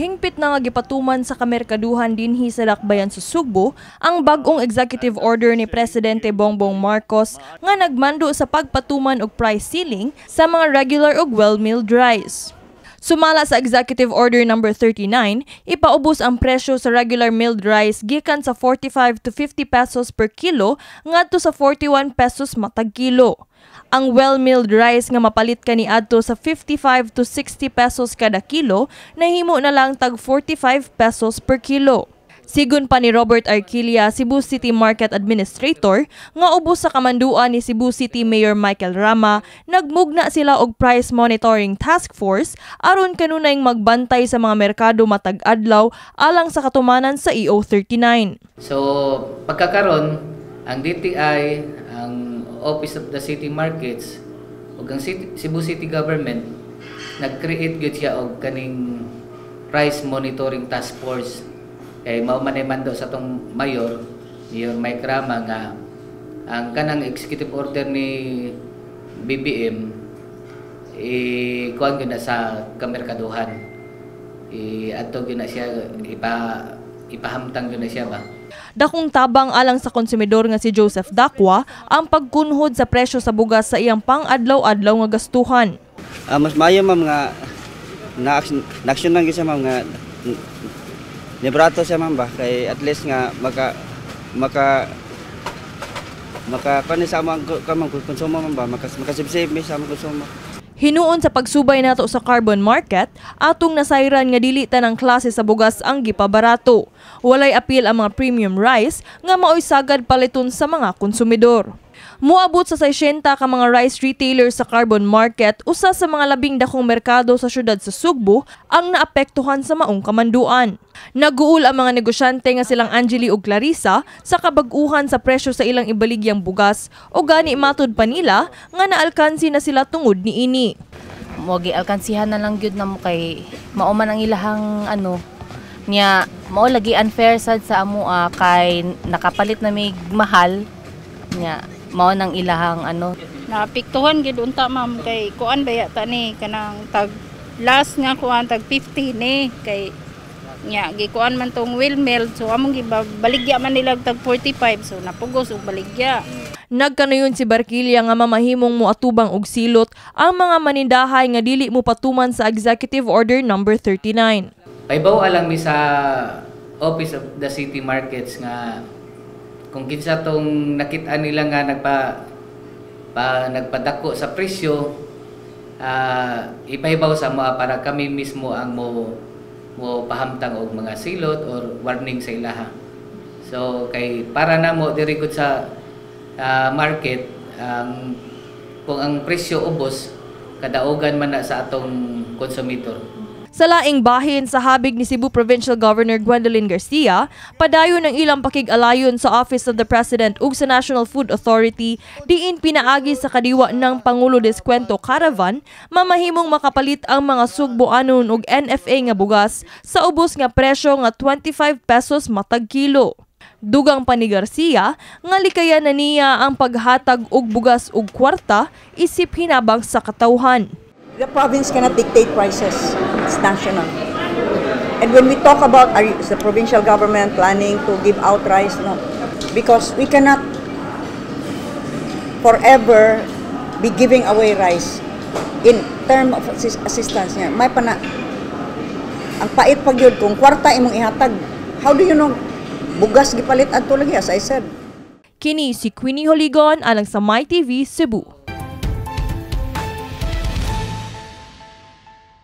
Hingpit na nga gipatuman sa kamerkaduhan dinhi sa dakbayan sa Sugbo ang bag-ong executive order ni Presidente Bongbong Marcos nga nagmando sa pagpatuman og price ceiling sa mga regular ug well-milled rice. Sumala sa Executive Order No. 39, ipaubos ang presyo sa regular milled rice gikan sa 45 to 50 pesos per kilo ngadto sa 41 pesos matag kilo. Ang well-milled rice nga mapalit kaniadto sa 55 to 60 pesos kada kilo, nahimo na lang tag 45 pesos per kilo. Sigon pa ni Robert Arquilla, Cebu City Market Administrator, nga ubos sa kamanduan ni Cebu City Mayor Michael Rama, nagmugna sila og Price Monitoring Task Force aron kanunay magbantay sa mga merkado matag adlaw alang sa katumanan sa EO39. So, pagkakaron, ang DTI, ang Office of the City Markets, ug ang Cebu City Government, nag-create gyud siya og kaning Price Monitoring Task Force. Kay mao man ay mando sa tong Mayor Mike Rama nga ang kanang executive order ni BBM kuan gyud na sa kamerkaduhan. Adto gyud na siya ipahamtang gyud na siya ba. Dakong tabang alang sa konsumidor nga si Joseph Dakwa ang pagkunhod sa presyo sa bugas sa iyang pang-adlaw-adlaw nga gastuhan. Mas maayo ma'am nga na-action lang siya ma'am nga librato siya ma'am ba kay at least nga maka kuan sa among konsumo ma'am ba makasibsib sa among konsumo. Hinuon sa pagsubay nato sa carbon market, atong nasayran nga dili tanang klase sa bugas ang gipabarato. Walay apil ang mga premium rice nga maoy sagad paliton sa mga konsumidor. Moabot sa 60 ka mga rice retailers sa carbon market, usa sa mga labing dakong merkado sa syudad sa Sugbo ang naapektuhan sa maong kamanduan. Naguul ang mga negosyante nga silang Angeli ug Clarissa sa kabag-uhan sa presyo sa ilang ibaligyang bugas o gani matud pa nila nga naalkansi na sila tungod niini. Mogi alkansihan na lang gyud namo kay mao man ang ilahang niya mao lagi unfair sad sa amoa kay nakapalit na mig mahal niya mao nang ilahang naapektuhan gid unta ma'am kay kuan baya ta ni kanang tag last nga kuan tag 50 ni kay nya gikuan man tong well milled so among gibaligya man nila tag 45 so napugos og baligya. Nagkanayon si Barquilla nga mamahimong moatubang og silot ang mga manindahay nga dili mo patuman sa Executive Order No. 39. Paibaw alang mi sa Office of the City Markets nga kung kinsa tong nakita nila nga nagpadako sa presyo, ipaibaw sa mo para kami mismo ang mo pahamtang og mga silot or warning sa ilaha. So kay para na mo diri gud sa market kung ang presyo ubos kadaugan man na sa atong konsumidor. Sa laing bahin sa habig ni Cebu Provincial Governor Gwendolyn Garcia, padayon ang ilang pakig-alayon sa Office of the President ug sa National Food Authority diin pinaagi sa kadiwa ng Pangulo Deskwento Caravan mamahimong makapalit ang mga Sugboanon ug NFA nga bugas sa ubos nga presyo nga 25 pesos matag kilo. Dugang pa ni Garcia nga likayan na niya ang paghatag og bugas ug kwarta isip hinabang sa katawhan. The province cannot dictate prices. It's national. And when we talk about is the provincial government planning to give out rice, no, because we cannot forever be giving away rice in term of assistance niya. May pana ang pait pag yun kung kwarta imong ihatag. How do you know bugas gipalit adto lagi as I said? Kini si Queenie Holigon alang sa MyTV Cebu.